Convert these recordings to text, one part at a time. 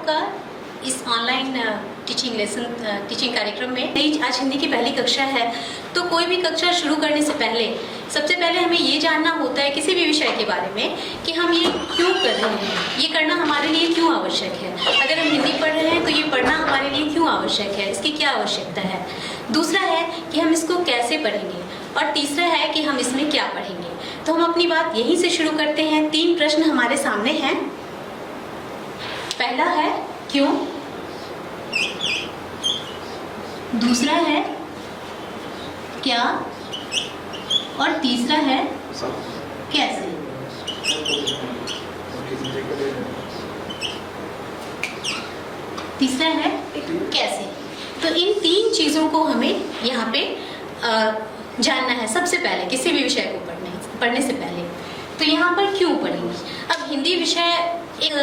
आपका इस online teaching कार्यक्रम में। आज हिंदी की पहली कक्षा है, तो कोई भी कक्षा शुरू करने से पहले सबसे पहले हमें ये जानना होता है किसी भी विषय के बारे में कि हम ये क्यों कर रहे हैं, ये करना हमारे लिए क्यों आवश्यक है। अगर हम हिंदी पढ़ रहे हैं तो ये पढ़ना हमारे लिए क्यों आवश्यक है, इसकी क्या आवश्यकता है। दूसरा है कि हम इसको कैसे पढ़ेंगे, और तीसरा है कि हम इसमें क्या पढ़ेंगे। तो हम अपनी बात यहीं से शुरू करते हैं। 3 प्रश्न हमारे सामने हैं। पहला है क्यों, दूसरा है क्या, और तीसरा है कैसे। तीसरा है कैसे। तो इन 3 चीजों को हमें यहाँ पे जानना है सबसे पहले, किसी भी विषय को पढ़ने से पहले। तो यहाँ पर क्यों पढ़ेंगे। अब हिंदी विषय एक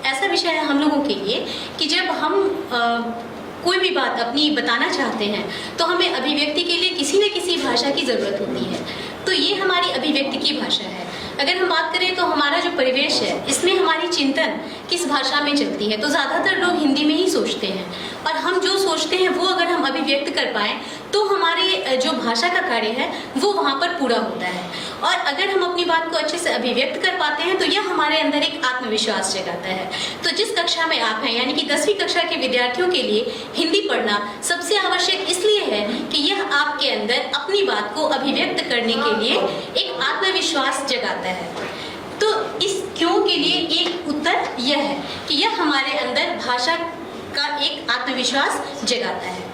ऐसा विषय है हम लोगों के लिए कि जब हम कोई भी बात अपनी बताना चाहते हैं तो हमें अभिव्यक्ति के लिए किसी न किसी भाषा की ज़रूरत होती है। तो ये हमारी अभिव्यक्ति की भाषा है। अगर हम बात करें तो हमारा जो परिवेश है इसमें हमारी चिंतन किस भाषा में चलती है, तो ज़्यादातर लोग हिंदी में ही सोचते हैं, और हम जो सोचते हैं वो अगर हम अभिव्यक्त कर पाएँ तो हमारे जो भाषा का कार्य है वो वहाँ पर पूरा होता है। और अगर हम अपनी बात को अच्छे से अभिव्यक्त कर पाते हैं तो यह हमारे अंदर एक आत्मविश्वास जगाता है। तो जिस कक्षा में आप हैं, यानी कि 10वीं कक्षा के विद्यार्थियों के लिए हिंदी पढ़ना सबसे आवश्यक इसलिए है कि यह आपके अंदर अपनी बात को अभिव्यक्त करने के लिए एक आत्मविश्वास जगाता है। तो इस क्यों के लिए एक उत्तर यह है कि यह हमारे अंदर भाषा का एक आत्मविश्वास जगाता है।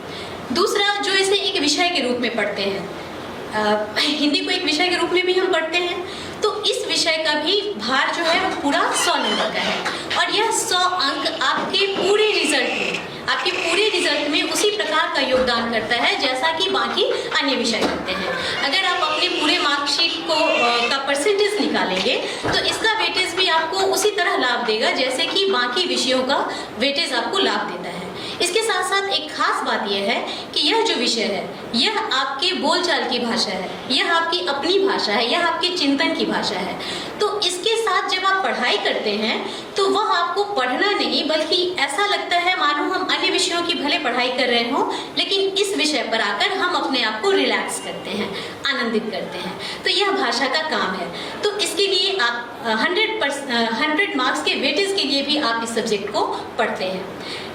दूसरा, जो इसे एक विषय के रूप में पढ़ते हैं, हिंदी को एक विषय के रूप में भी हम पढ़ते हैं, तो इस विषय का भी भार जो है वो पूरा 100 नंबर का है, और यह 100 अंक आपके पूरे रिजल्ट में उसी प्रकार का योगदान करता है जैसा कि बाकी अन्य विषय करते हैं। अगर आप अपने पूरे मार्कशीट का परसेंटेज निकालेंगे तो इसका वेटेज भी आपको उसी तरह लाभ देगा जैसे कि बाकी विषयों का वेटेज आपको लाभ देता है। इसके साथ साथ एक खास बात यह है कि यह जो विषय है यह आपके बोलचाल की भाषा है, यह आपकी अपनी भाषा है, यह आपके चिंतन की भाषा है। तो इसके साथ जब आप पढ़ाई करते हैं तो वह आपको पढ़ना नहीं बल्कि ऐसा लगता है मानो हम अन्य विषयों की भले पढ़ाई कर रहे हों, लेकिन इस विषय पर आकर हम अपने आप को रिलैक्स करते हैं, आनंदित करते हैं। तो यह भाषा का काम है। तो इसके लिए आप 100 मार्क्स के वेटेज के लिए भी आप इस सब्जेक्ट को पढ़ते हैं।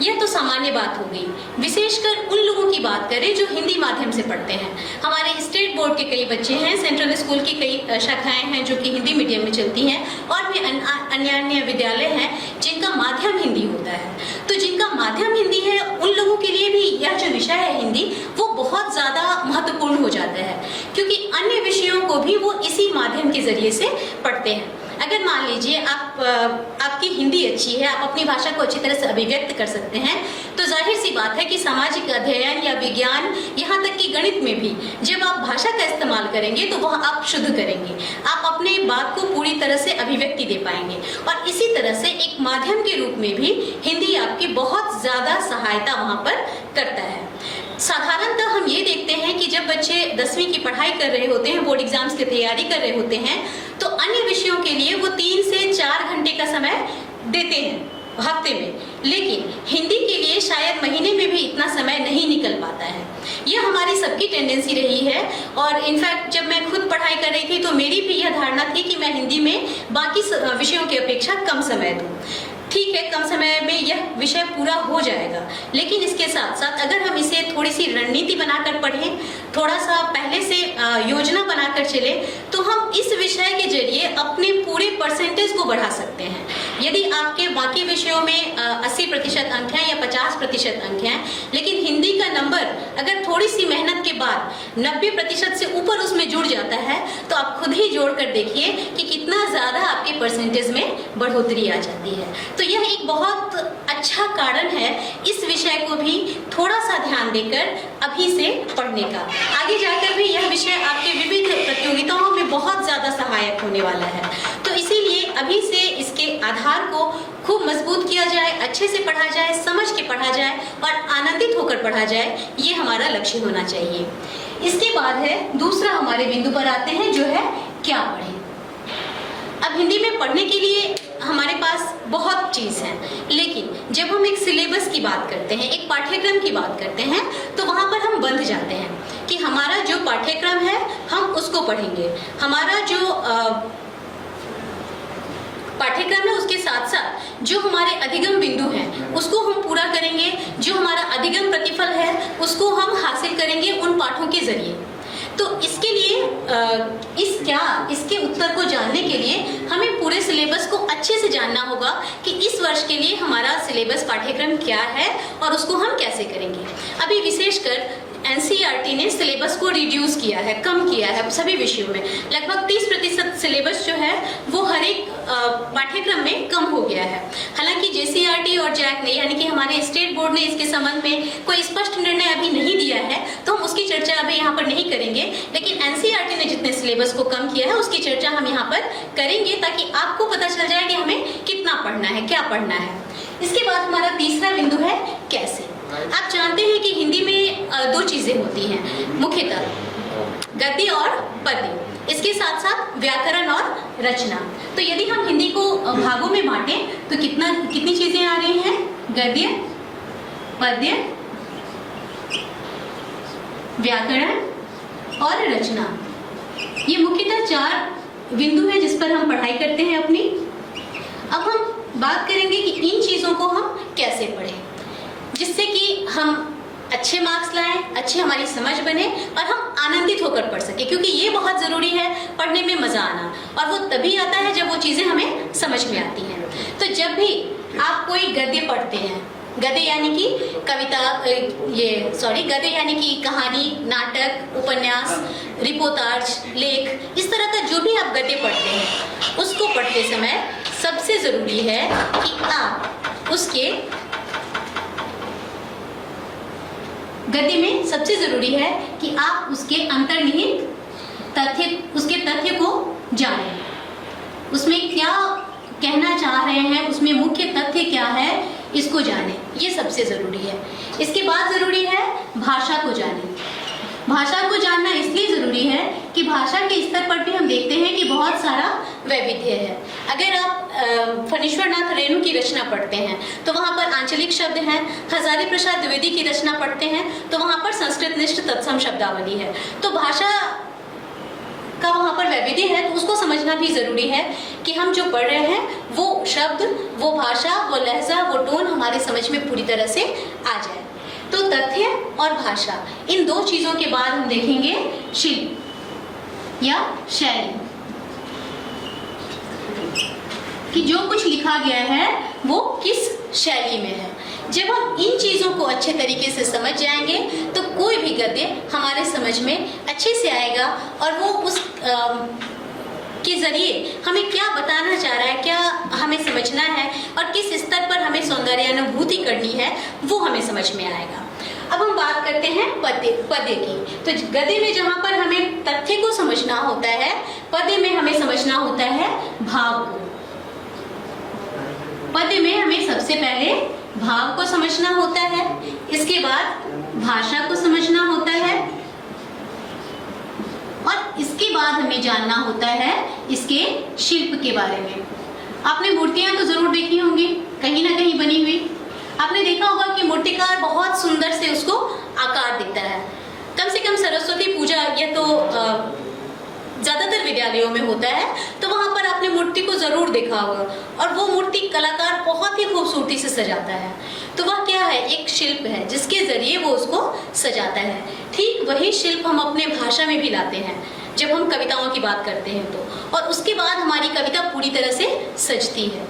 यह तो सामान्य बात हो गई। विशेषकर उन लोगों की बात करें जो हिंदी माध्यम से पढ़ते हैं। हमारे स्टेट बोर्ड के कई बच्चे हैं, सेंट्रल स्कूल की कई शाखाएं हैं जो कि हिंदी मीडियम में चलती हैं, और भी अन्य विद्यालय हैं जिनका माध्यम हिंदी होता है। तो जिनका माध्यम हिंदी है उन लोगों के लिए भी यह जो विषय है हिंदी वो बहुत ज़्यादा महत्वपूर्ण हो जाता है, क्योंकि अन्य विषयों को भी वो इसी माध्यम के जरिए से पढ़ते हैं। अगर मान लीजिए आपकी हिंदी अच्छी है, आप अपनी भाषा को अच्छी तरह से अभिव्यक्त कर सकते हैं, तो जाहिर सी बात है कि सामाजिक अध्ययन या विज्ञान, यहाँ तक कि गणित में भी जब आप भाषा का इस्तेमाल करेंगे तो वह आप शुद्ध करेंगे, आप अपने बात को पूरी तरह से अभिव्यक्ति दे पाएंगे। और इसी तरह से एक माध्यम के रूप में भी हिंदी आपकी बहुत ज़्यादा सहायता वहाँ पर करता है। साधारणतः हम ये देखते हैं कि जब बच्चे 10वीं की पढ़ाई कर रहे होते हैं, बोर्ड एग्जाम्स की तैयारी कर रहे होते हैं, तो अन्य विषयों के लिए वो 3 से 4 घंटे का समय देते हैं हफ्ते में, लेकिन हिंदी के लिए शायद महीने में भी इतना समय नहीं निकल पाता है। यह हमारी सबकी टेंडेंसी रही है, और इनफैक्ट जब मैं खुद पढ़ाई कर रही थी तो मेरी भी यह धारणा थी कि मैं हिंदी में बाकी विषयों की अपेक्षा कम समय दूँ। ठीक है, कम समय में यह विषय पूरा हो जाएगा, लेकिन इसके साथ साथ अगर हम इसे थोड़ी सी रणनीति बनाकर पढ़ें, थोड़ा सा पहले से योजना बनाकर चले, तो हम इस विषय के जरिए अपने पूरे परसेंटेज को बढ़ा सकते हैं। यदि आपके बाकी विषयों में 80% अंक हैं या 50% अंक हैं, लेकिन हिंदी का नंबर अगर थोड़ी सी मेहनत के बाद 90% से ऊपर उसमें जुड़ जाता है, तो आप खुद ही जोड़ कर देखिए कि कितना ज़्यादा आपके परसेंटेज में बढ़ोतरी आ जाती है। तो यह एक बहुत अच्छा कारण है इस विषय को भी थोड़ा सा ध्यान देकर अभी से पढ़ने का। आगे जाकर भी यह विषय आपके विविध प्रतियोगिताओं में बहुत ज़्यादा सहायक होने वाला है। तो इसीलिए अभी से इसके आधार को खूब मजबूत किया जाए, अच्छे से पढ़ा जाए, समझ के पढ़ा जाए और आनंदित होकर पढ़ा जाए, ये हमारा लक्ष्य होना चाहिए। इसके बाद है दूसरा हमारे बिंदु पर आते हैं जो है क्या पढ़ें। अब हिंदी में पढ़ने के लिए हमारे पास बहुत चीज़ है, लेकिन जब हम एक सिलेबस की बात करते हैं, एक पाठ्यक्रम की बात करते हैं, तो वहाँ पर हम बंध जाते हैं कि हमारा जो पाठ्यक्रम है हम उसको पढ़ेंगे, हमारा जो पाठ्यक्रम है उसके साथ साथ जो हमारे अधिगम बिंदु हैं उसको हम पूरा करेंगे, जो हमारा अधिगम प्रतिफल है उसको हम हासिल करेंगे उन पाठों के जरिए। तो इसके लिए इसके उत्तर को जानने के लिए हमें पूरे सिलेबस को अच्छे से जानना होगा कि इस वर्ष के लिए हमारा सिलेबस पाठ्यक्रम क्या है और उसको हम कैसे करेंगे। अभी विशेषकर एनसीईआरटी ने सिलेबस को रिड्यूस किया है, कम किया है सभी विषयों में। लगभग 30% सिलेबस जो है वो हर एक पाठ्यक्रम में कम हो गया है। हालांकि जेसीईआरटी और जैक ने, यानी कि हमारे स्टेट बोर्ड ने इसके संबंध में कोई स्पष्ट निर्णय अभी नहीं दिया है, तो हम उसकी चर्चा अभी यहाँ पर नहीं करेंगे। लेकिन एनसीईआरटी ने जितने सिलेबस को कम किया है उसकी चर्चा हम यहाँ पर करेंगे, ताकि आपको पता चल जाए कि हमें कितना पढ़ना है, क्या पढ़ना है। इसके बाद हमारा तीसरा बिंदु है कैसे। आप जानते हैं कि हिंदी में दो चीजें होती हैं मुख्यतः, गद्य और पद्य, इसके साथ साथ व्याकरण और रचना। तो यदि हम हिंदी को भागों में बांटें तो कितनी चीजें आ रही हैं? गद्य, पद्य, व्याकरण और रचना। ये मुख्यतः 4 बिंदु हैं जिस पर हम पढ़ाई करते हैं अपनी। अब हम बात करेंगे कि इन चीजों को हम कैसे पढ़ें जिससे कि हम अच्छे मार्क्स लाएं, अच्छी हमारी समझ बने और हम आनंदित होकर पढ़ सके, क्योंकि ये बहुत ज़रूरी है पढ़ने में मज़ा आना, और वो तभी आता है जब वो चीज़ें हमें समझ में आती हैं। तो जब भी आप कोई गद्य पढ़ते हैं, गद्य यानी कि गद्य यानी कि कहानी, नाटक, उपन्यास, रिपोर्टाज, लेख, इस तरह का जो भी आप गद्य पढ़ते हैं उसको पढ़ते समय सबसे ज़रूरी है कि आप उसके गद्य में सबसे जरूरी है कि आप उसके अंतर्निहित तथ्य को जानें, उसमें क्या कहना चाह रहे हैं, उसमें मुख्य तथ्य क्या है, इसको जानें, ये सबसे जरूरी है। इसके बाद जरूरी है भाषा को जानें। भाषा को जानना इसलिए जरूरी है कि भाषा के स्तर पर भी हम देखते हैं कि बहुत सारा वैविध्य है। अगर आप फणीश्वर नाथ रेणु की रचना पढ़ते हैं तो वहाँ पर आंचलिक शब्द हैं, हजारी प्रसाद द्विवेदी की रचना पढ़ते हैं तो वहाँ पर संस्कृतनिष्ठ तत्सम शब्दावली है। तो भाषा का वहाँ पर वैविध्य है, तो उसको समझना भी जरूरी है कि हम जो पढ़ रहे हैं वो शब्द, वो भाषा, वो लहजा, वो टोन हमारे समझ में पूरी तरह से आ जाए। तो तथ्य और भाषा, इन दो चीजों के बाद हम देखेंगे शिल्प या शैली, कि जो कुछ लिखा गया है वो किस शैली में है। जब हम इन चीजों को अच्छे तरीके से समझ जाएंगे तो कोई भी गद्य हमारे समझ में अच्छे से आएगा, और वो उस के जरिए हमें क्या बताना चाह रहा है, क्या हमें समझना है और किस स्तर पर हमें सौंदर्यानुभूति करनी है, वो हमें समझ में आएगा। अब हम बात करते हैं पद्य की। तो गद्य में जहाँ पर हमें तथ्य को समझना होता है, पद्य में हमें समझना होता है भाव को। पद्य में हमें सबसे पहले भाव को समझना होता है, इसके बाद भाषा को समझना होता है, और इसके बाद हमें जानना होता है इसके शिल्प के बारे में। आपने मूर्तियां तो जरूर देखी होंगी, कहीं ना कहीं बनी हुई। आपने देखा होगा कि मूर्तिकार बहुत सुंदर से उसको आकार देता है। कम से कम सरस्वती पूजा ये तो ज्यादातर विद्यालयों में होता है, तो वहां पर आपने मूर्ति को जरूर देखा होगा, और वो मूर्ति कलाकार बहुत ही खूबसूरती से सजाता है। तो वह क्या है? एक शिल्प है जिसके जरिए वो उसको सजाता है। ठीक वही शिल्प हम अपने भाषा में भी लाते हैं जब हम कविताओं की बात करते हैं तो, और उसके बाद हमारी कविता पूरी तरह से सजती है।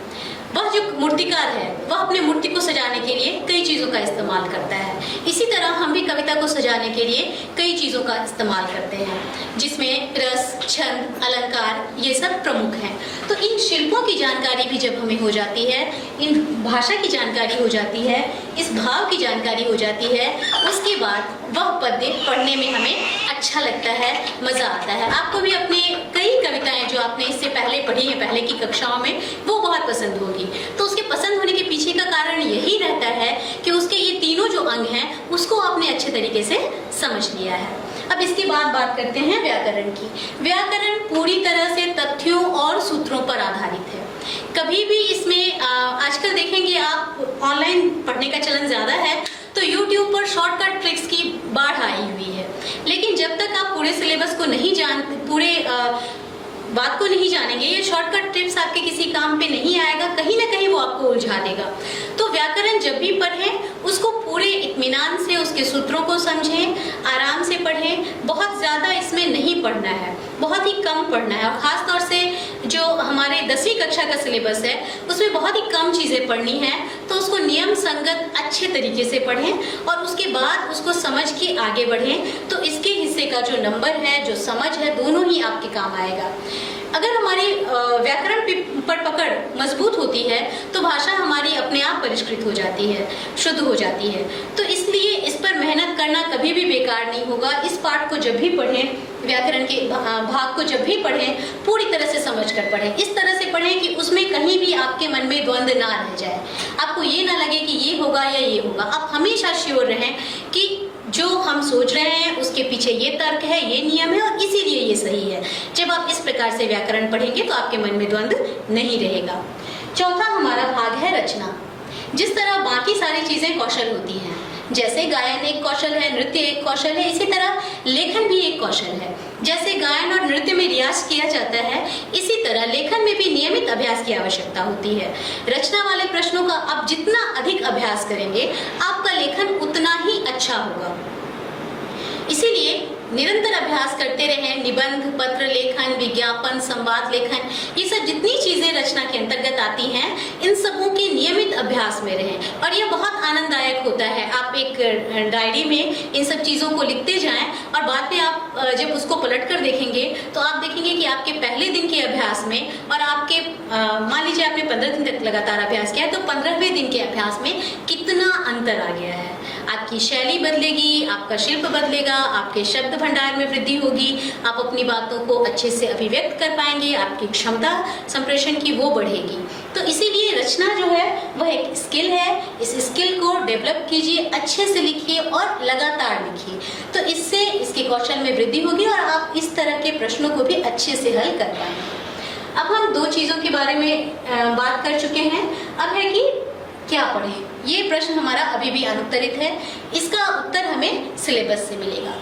वह जो मूर्तिकार है वह अपने मूर्ति को सजाने के लिए कई चीज़ों का इस्तेमाल करता है। इसी तरह हम भी कविता को सजाने के लिए कई चीज़ों का इस्तेमाल करते हैं, जिसमें रस, छंद, अलंकार ये सब प्रमुख हैं। तो इन शिल्पों की जानकारी भी जब हमें हो जाती है, इन भाषा की जानकारी हो जाती है, इस भाव की जानकारी हो जाती है, उसके बाद वह पद्य पढ़ने में हमें अच्छा लगता है, मज़ा आता है। आपको भी अपने कई कविताएं जो आपने इससे पहले पढ़ी हैं पहले की कक्षाओं में, वो बहुत पसंद होगी। तो उसके पसंद होने के पीछे का कारण यही रहता है कि उसके ये तीनों जो अंग हैं उसको आपने अच्छे तरीके से समझ लिया है। अब इसके बाद बात करते हैं व्याकरण की। व्याकरण पूरी तरह से तथ्यों और सूत्रों पर आधारित कहीं भी इसमें आजकल देखेंगे आप, ऑनलाइन पढ़ने का चलन ज़्यादा है, तो YouTube पर शॉर्टकट ट्रिक्स की बाढ़ आई हुई है। लेकिन जब तक आप पूरे सिलेबस को नहीं पूरे बात को नहीं जानेंगे, ये शॉर्टकट टिप्स आपके किसी काम पे नहीं आएगा, कहीं ना कहीं वो आपको उलझा देगा। तो व्याकरण जब भी पढ़ें उसको पूरे इत्मीनान से उसके सूत्रों को समझें, आराम से पढ़ें। बहुत ज़्यादा इसमें नहीं पढ़ना है, बहुत ही कम पढ़ना है। और ख़ास तौर से जो हमारे 10वीं कक्षा का सिलेबस है उसमें बहुत ही कम चीज़ें पढ़नी है, तो उसको नियम संगत अच्छे तरीके से पढ़ें और उसके बाद उसको समझ के आगे बढ़ें। तो इसके हिस्से का जो नंबर है, जो समझ है, दोनों ही आपके काम आएगा। अगर हमारी व्याकरण पर पकड़ मजबूत होती है तो भाषा हमारी अपने आप परिष्कृत हो जाती है, शुद्ध हो जाती है। तो इसलिए इस पर मेहनत करना कभी भी बेकार नहीं होगा। इस पाठ को जब भी पढ़ें, व्याकरण के भाग को जब भी पढ़ें, पूरी तरह से समझ कर पढ़ें। इस तरह से पढ़ें कि उसमें कहीं भी आपके मन में द्वंद्व ना रह जाए, आपको ये ना लगे कि ये होगा या ये होगा। आप हमेशा श्योर रहें कि जो हम सोच रहे हैं उसके पीछे ये तर्क है, ये नियम है और इसीलिए ये सही है। जब आप इस प्रकार से व्याकरण पढ़ेंगे तो आपके मन में द्वंद्व नहीं रहेगा। चौथा हमारा भाग है रचना। जिस तरह बाकी सारी चीजें कौशल होती हैं, जैसे गायन एक कौशल है, नृत्य एक कौशल है, इसी तरह लेखन भी एक कौशल है। जैसे गायन और नृत्य में रियाज किया जाता है, इसी तरह लेखन में भी नियमित अभ्यास की आवश्यकता होती है। रचना वाले प्रश्नों का आप जितना अधिक अभ्यास करेंगे, आपका लेखन उतना ही अच्छा होगा। इसीलिए निरंतर अभ्यास करते रहें। निबंध, पत्र लेखन, विज्ञापन, संवाद लेखन, ये सब जितनी चीजें रचना के अंतर्गत आती हैं, इन सबों के नियमित अभ्यास में रहें और ये बहुत आनंददायक होता है। आप एक डायरी में इन सब चीजों को लिखते जाएं और बाद में आप जब उसको पलट कर देखेंगे तो आप देखेंगे कि आपके पहले दिन के अभ्यास में और आपके मान लीजिए आपने 15 दिन तक लगातार अभ्यास किया है, तो 15वें दिन के अभ्यास में कितना अंतर आ गया है। आपकी शैली बदलेगी, आपका शिल्प बदलेगा, आपके शब्द भंडार में वृद्धि होगी, आप अपनी बातों को अच्छे से अभिव्यक्त कर पाएंगे, आपकी क्षमता संप्रेषण की वो बढ़ेगी। तो इसीलिए रचना जो है वह एक स्किल है। इस स्किल को डेवलप कीजिए, अच्छे से लिखिए और लगातार लिखिए, तो इससे इसके कौशल में वृद्धि होगी और आप इस तरह के प्रश्नों को भी अच्छे से हल कर पाएंगे। अब हम दो चीजों के बारे में बात कर चुके हैं। अब है कि क्या पढ़ें। ये प्रश्न हमारा अभी भी अनुत्तरित है, इसका उत्तर हमें सिलेबस से मिलेगा।